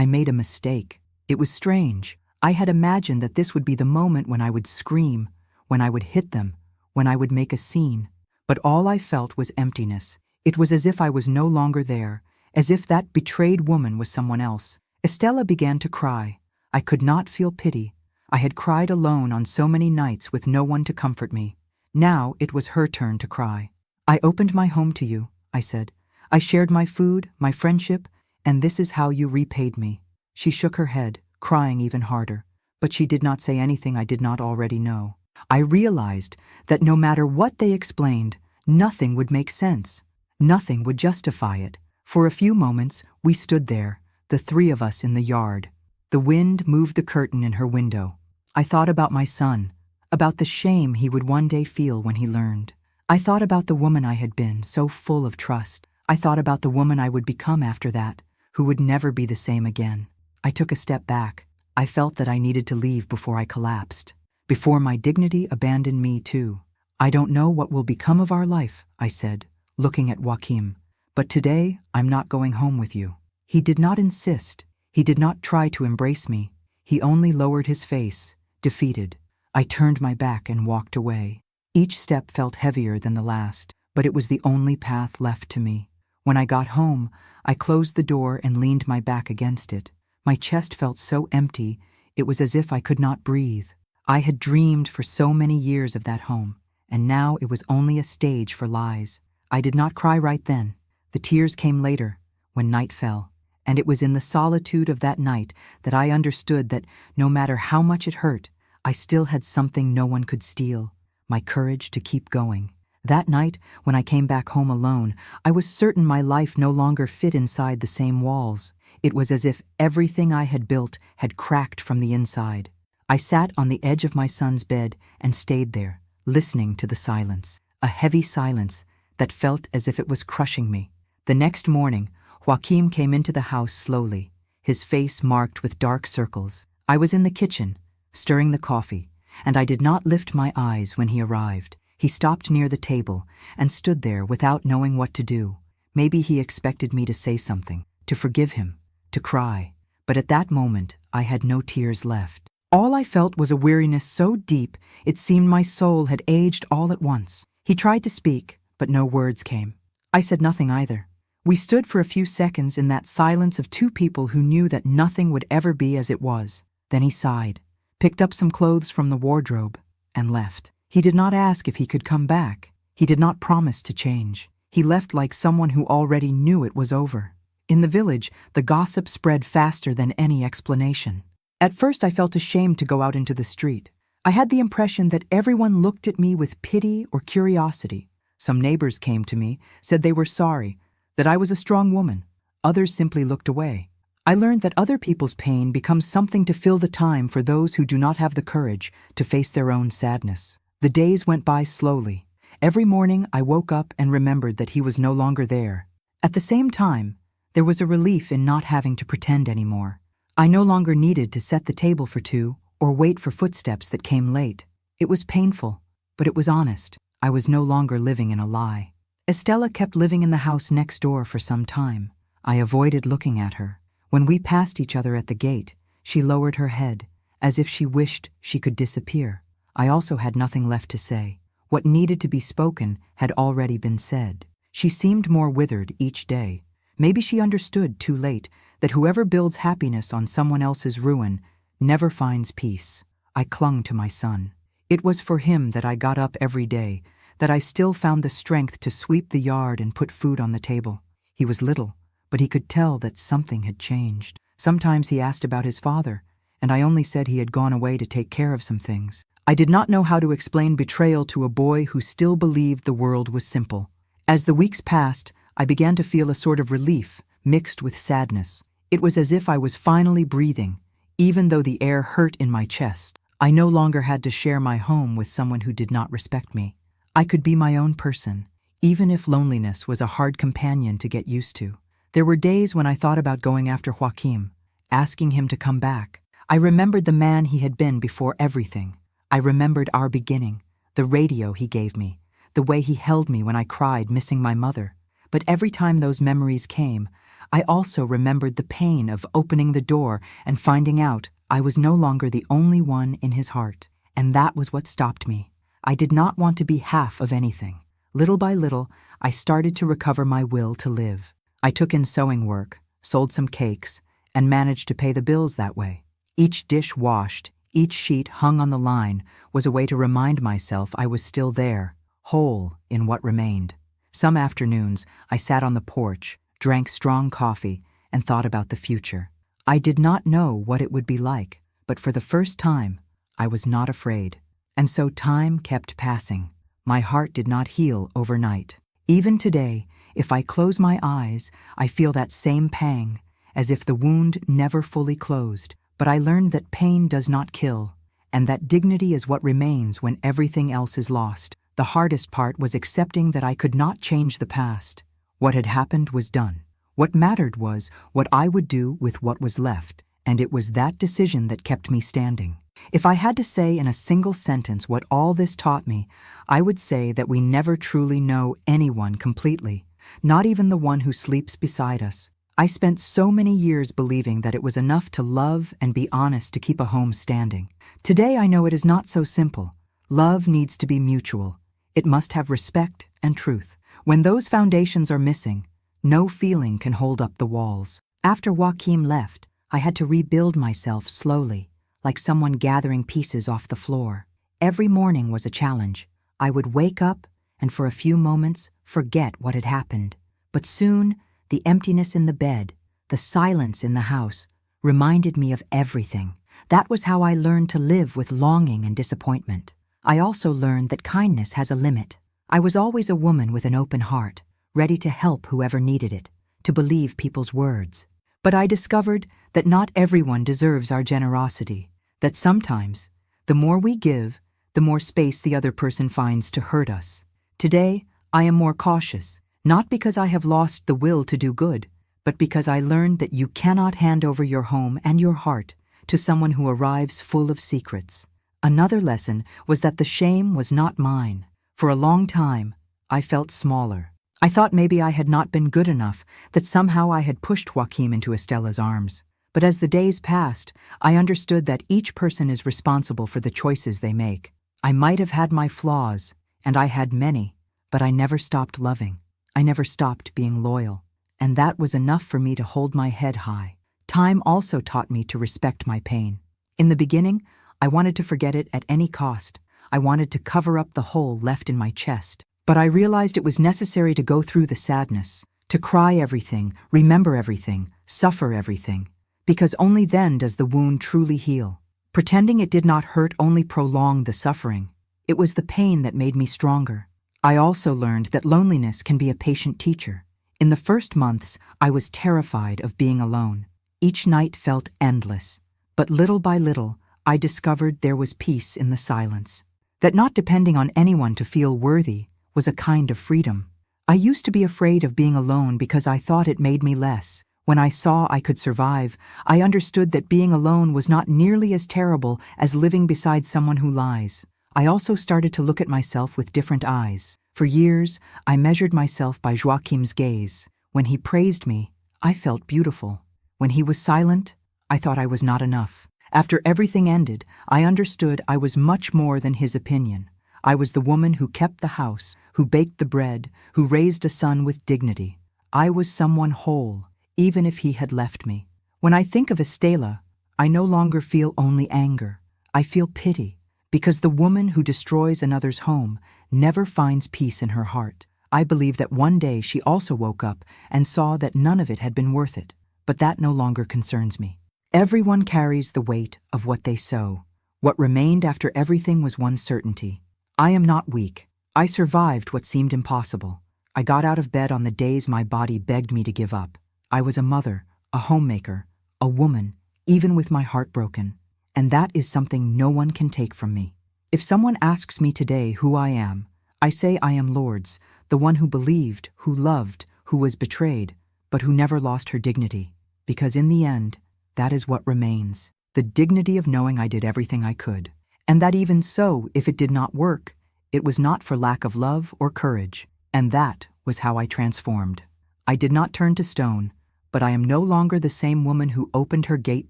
made a mistake. It was strange. I had imagined that this would be the moment when I would scream, when I would hit them, when I would make a scene. But all I felt was emptiness. It was as if I was no longer there, as if that betrayed woman was someone else." Estella began to cry. I could not feel pity. I had cried alone on so many nights with no one to comfort me. Now it was her turn to cry. "I opened my home to you," I said. "I shared my food, my friendship, and this is how you repaid me." She shook her head, crying even harder, but she did not say anything I did not already know. I realized that no matter what they explained, Nothing would make sense. Nothing would justify it. For a few moments, we stood there, the three of us in the yard. The wind moved the curtain in her window. I thought about my son, about the shame he would one day feel when he learned. I thought about the woman I had been, so full of trust. I thought about the woman I would become after that, who would never be the same again. I took a step back. I felt that I needed to leave before I collapsed, before my dignity abandoned me too. I don't know what will become of our life, I said, looking at Joachim, but today I'm not going home with you. He did not insist. He did not try to embrace me. He only lowered his face, defeated. I turned my back and walked away. Each step felt heavier than the last, but it was the only path left to me. When I got home, I closed the door and leaned my back against it. My chest felt so empty, it was as if I could not breathe. I had dreamed for so many years of that home, and now it was only a stage for lies. I did not cry right then. The tears came later, when night fell, and it was in the solitude of that night that I understood that no matter how much it hurt, I still had something no one could steal, my courage to keep going. That night, when I came back home alone, I was certain my life no longer fit inside the same walls. It was as if everything I had built had cracked from the inside. I sat on the edge of my son's bed and stayed there, listening to the silence, a heavy silence that felt as if it was crushing me. The next morning, Joachim came into the house slowly, his face marked with dark circles. I was in the kitchen, stirring the coffee, and I did not lift my eyes when he arrived. He stopped near the table and stood there without knowing what to do. Maybe he expected me to say something, to forgive him, to cry. But at that moment, I had no tears left. All I felt was a weariness so deep it seemed my soul had aged all at once. He tried to speak, but no words came. I said nothing either. We stood for a few seconds in that silence of two people who knew that nothing would ever be as it was. Then he sighed, picked up some clothes from the wardrobe, and left. He did not ask if he could come back. He did not promise to change. He left like someone who already knew it was over. In the village, the gossip spread faster than any explanation. At first, I felt ashamed to go out into the street. I had the impression that everyone looked at me with pity or curiosity. Some neighbors came to me, said they were sorry, that I was a strong woman. Others simply looked away. I learned that other people's pain becomes something to fill the time for those who do not have the courage to face their own sadness. The days went by slowly. Every morning I woke up and remembered that he was no longer there. At the same time, there was a relief in not having to pretend anymore. I no longer needed to set the table for two or wait for footsteps that came late. It was painful, but it was honest. I was no longer living in a lie. Estella kept living in the house next door for some time. I avoided looking at her. When we passed each other at the gate, she lowered her head, as if she wished she could disappear. I also had nothing left to say. What needed to be spoken had already been said. She seemed more withered each day. Maybe she understood too late that whoever builds happiness on someone else's ruin never finds peace. I clung to my son. It was for him that I got up every day, that I still found the strength to sweep the yard and put food on the table. He was little, but he could tell that something had changed. Sometimes he asked about his father, and I only said he had gone away to take care of some things. I did not know how to explain betrayal to a boy who still believed the world was simple. As the weeks passed, I began to feel a sort of relief, mixed with sadness. It was as if I was finally breathing, even though the air hurt in my chest. I no longer had to share my home with someone who did not respect me. I could be my own person, even if loneliness was a hard companion to get used to. There were days when I thought about going after Joachim, asking him to come back. I remembered the man he had been before everything. I remembered our beginning, the radio he gave me, the way he held me when I cried missing my mother. But every time those memories came, I also remembered the pain of opening the door and finding out I was no longer the only one in his heart. And that was what stopped me. I did not want to be half of anything. Little by little, I started to recover my will to live. I took in sewing work, sold some cakes, and managed to pay the bills that way. Each dish washed, each sheet hung on the line was a way to remind myself I was still there, whole in what remained. Some afternoons, I sat on the porch, drank strong coffee, and thought about the future. I did not know what it would be like, but for the first time, I was not afraid. And so time kept passing. My heart did not heal overnight. Even today, if I close my eyes, I feel that same pang, as if the wound never fully closed. But I learned that pain does not kill, and that dignity is what remains when everything else is lost. The hardest part was accepting that I could not change the past. What had happened was done. What mattered was what I would do with what was left, and it was that decision that kept me standing. If I had to say in a single sentence what all this taught me, I would say that we never truly know anyone completely, not even the one who sleeps beside us. I spent so many years believing that it was enough to love and be honest to keep a home standing. Today I know it is not so simple. Love needs to be mutual. It must have respect and truth. When those foundations are missing, no feeling can hold up the walls. After Joachim left, I had to rebuild myself slowly, like someone gathering pieces off the floor. Every morning was a challenge. I would wake up and for a few moments forget what had happened. But soon, the emptiness in the bed, the silence in the house, reminded me of everything. That was how I learned to live with longing and disappointment. I also learned that kindness has a limit. I was always a woman with an open heart, ready to help whoever needed it, to believe people's words. But I discovered that not everyone deserves our generosity, that sometimes, the more we give, the more space the other person finds to hurt us. Today, I am more cautious. Not because I have lost the will to do good, but because I learned that you cannot hand over your home and your heart to someone who arrives full of secrets. Another lesson was that the shame was not mine. For a long time, I felt smaller. I thought maybe I had not been good enough, that somehow I had pushed Joachim into Estella's arms. But as the days passed, I understood that each person is responsible for the choices they make. I might have had my flaws, and I had many, but I never stopped loving. I never stopped being loyal, and that was enough for me to hold my head high. Time also taught me to respect my pain. In the beginning, I wanted to forget it at any cost. I wanted to cover up the hole left in my chest. But I realized it was necessary to go through the sadness, to cry everything, remember everything, suffer everything, because only then does the wound truly heal. Pretending it did not hurt only prolonged the suffering. It was the pain that made me stronger. I also learned that loneliness can be a patient teacher. In the first months, I was terrified of being alone. Each night felt endless, but little by little, I discovered there was peace in the silence. That not depending on anyone to feel worthy was a kind of freedom. I used to be afraid of being alone because I thought it made me less. When I saw I could survive, I understood that being alone was not nearly as terrible as living beside someone who lies. I also started to look at myself with different eyes. For years, I measured myself by Joachim's gaze. When he praised me, I felt beautiful. When he was silent, I thought I was not enough. After everything ended, I understood I was much more than his opinion. I was the woman who kept the house, who baked the bread, who raised a son with dignity. I was someone whole, even if he had left me. When I think of Estella, I no longer feel only anger. I feel pity, because the woman who destroys another's home never finds peace in her heart. I believe that one day she also woke up and saw that none of it had been worth it, but that no longer concerns me. Everyone carries the weight of what they sow. What remained after everything was one certainty. I am not weak. I survived what seemed impossible. I got out of bed on the days my body begged me to give up. I was a mother, a homemaker, a woman, even with my heart broken. And that is something no one can take from me. If someone asks me today who I am, I say I am Lourdes, the one who believed, who loved, who was betrayed, but who never lost her dignity. Because in the end, that is what remains. The dignity of knowing I did everything I could. And that even so, if it did not work, it was not for lack of love or courage. And that was how I transformed. I did not turn to stone, but I am no longer the same woman who opened her gate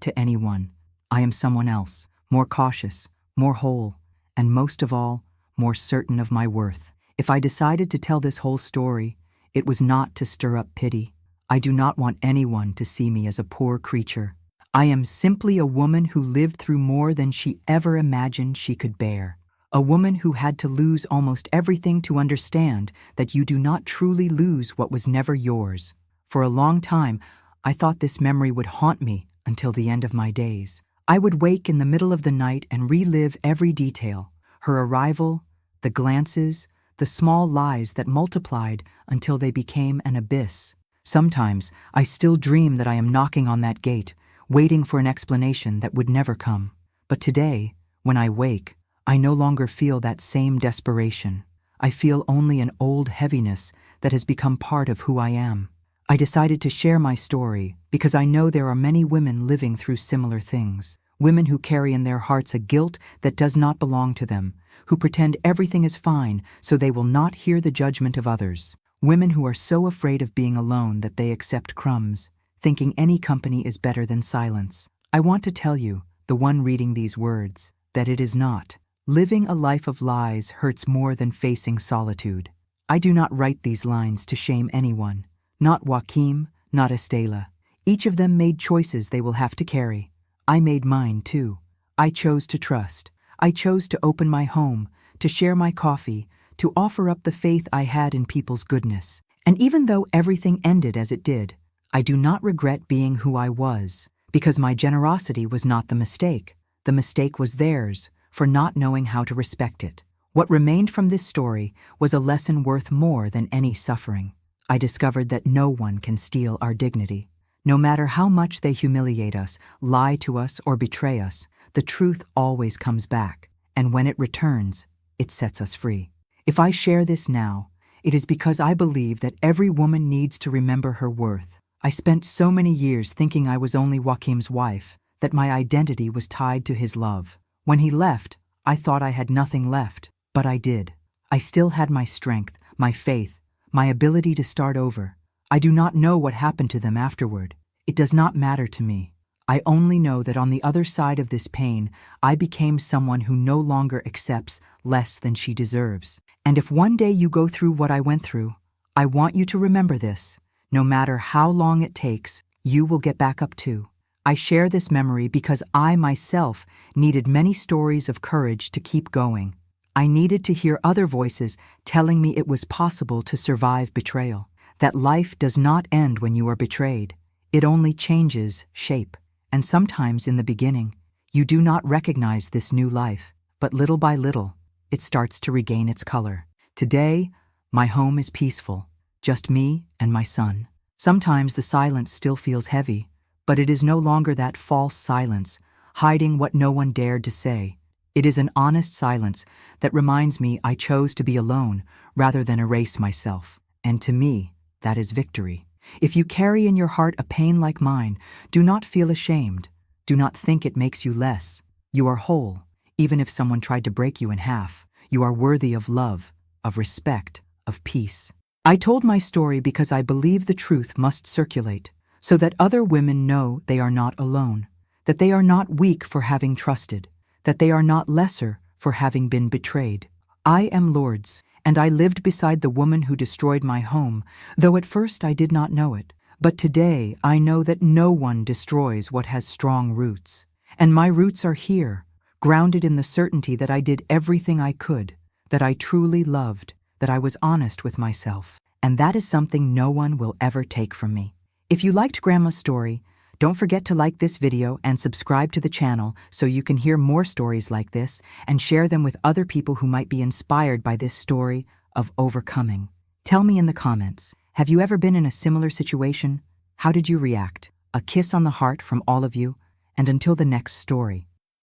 to anyone. I am someone else, more cautious, more whole, and most of all, more certain of my worth. If I decided to tell this whole story, it was not to stir up pity. I do not want anyone to see me as a poor creature. I am simply a woman who lived through more than she ever imagined she could bear. A woman who had to lose almost everything to understand that you do not truly lose what was never yours. For a long time, I thought this memory would haunt me until the end of my days. I would wake in the middle of the night and relive every detail: her arrival, the glances, the small lies that multiplied until they became an abyss. Sometimes I still dream that I am knocking on that gate, waiting for an explanation that would never come. But today, when I wake, I no longer feel that same desperation. I feel only an old heaviness that has become part of who I am. I decided to share my story because I know there are many women living through similar things. Women who carry in their hearts a guilt that does not belong to them, who pretend everything is fine so they will not hear the judgment of others. Women who are so afraid of being alone that they accept crumbs, thinking any company is better than silence. I want to tell you, the one reading these words, that it is not. Living a life of lies hurts more than facing solitude. I do not write these lines to shame anyone. Not Joaquim, not Estela. Each of them made choices they will have to carry. I made mine too. I chose to trust. I chose to open my home, to share my coffee, to offer up the faith I had in people's goodness. And even though everything ended as it did, I do not regret being who I was, because my generosity was not the mistake. The mistake was theirs, for not knowing how to respect it. What remained from this story was a lesson worth more than any suffering. I discovered that no one can steal our dignity. No matter how much they humiliate us, lie to us, or betray us, the truth always comes back, and when it returns, it sets us free. If I share this now, it is because I believe that every woman needs to remember her worth. I spent so many years thinking I was only Joaquim's wife, that my identity was tied to his love. When he left, I thought I had nothing left, but I did. I still had my strength, my faith, my ability to start over. I do not know what happened to them afterward. It does not matter to me. I only know that on the other side of this pain, I became someone who no longer accepts less than she deserves. And if one day you go through what I went through, I want you to remember this. No matter how long it takes, you will get back up too. I share this memory because I myself needed many stories of courage to keep going. I needed to hear other voices telling me it was possible to survive betrayal, that life does not end when you are betrayed. It only changes shape. And sometimes in the beginning, you do not recognize this new life, but little by little, it starts to regain its color. Today, my home is peaceful, just me and my son. Sometimes the silence still feels heavy, but it is no longer that false silence, hiding what no one dared to say. It is an honest silence that reminds me I chose to be alone rather than erase myself. And to me, that is victory. If you carry in your heart a pain like mine, do not feel ashamed. Do not think it makes you less. You are whole, even if someone tried to break you in half. You are worthy of love, of respect, of peace. I told my story because I believe the truth must circulate, so that other women know they are not alone, that they are not weak for having trusted, that they are not lesser for having been betrayed. I am Lourdes, and I lived beside the woman who destroyed my home, though at first I did not know it. But today I know that no one destroys what has strong roots. And my roots are here, grounded in the certainty that I did everything I could, that I truly loved, that I was honest with myself. And that is something no one will ever take from me. If you liked Grandma's story, don't forget to like this video and subscribe to the channel so you can hear more stories like this and share them with other people who might be inspired by this story of overcoming. Tell me in the comments, have you ever been in a similar situation? How did you react? A kiss on the heart from all of you, and until the next story.